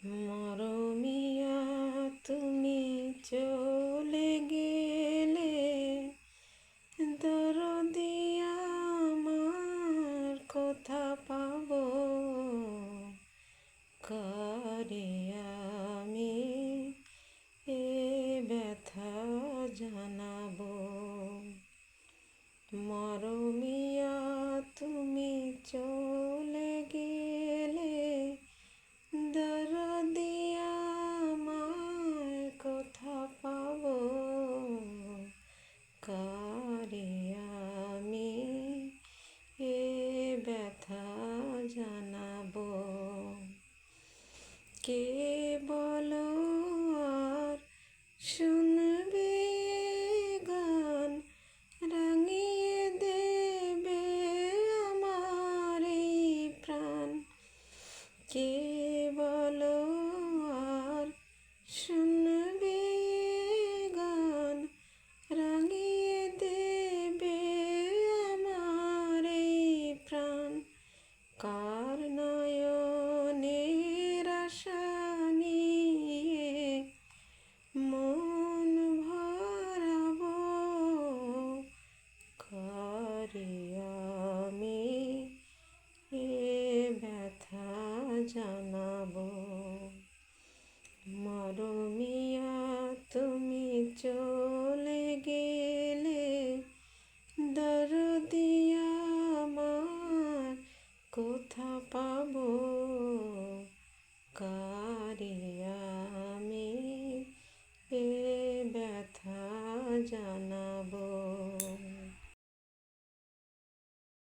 মরমিয়া তুমি চলে গেলে, দরদি আমার কোথা পাবো, কারে আমি এ ব্যথা জানাবো। মরমিয়া তুমি চলে গেলে, দরদি আমায় কোথা পাবো, কারে আমি এ ব্যথা জানাবো। কে বলো আর শুনবে গান, রাঙিয়ে দেবে আমার এই প্রাণ। কে বলো আর শুনবে গান, রাঙিয়ে দেবে আমার এই প্রাণ। কার নয়নের আশা নিয়ে মন ভরাবো, কারে আমি এ ব্যথা জানাবো। মরমিয়া তুমি চলে গেলে, দরদি আমার কোথা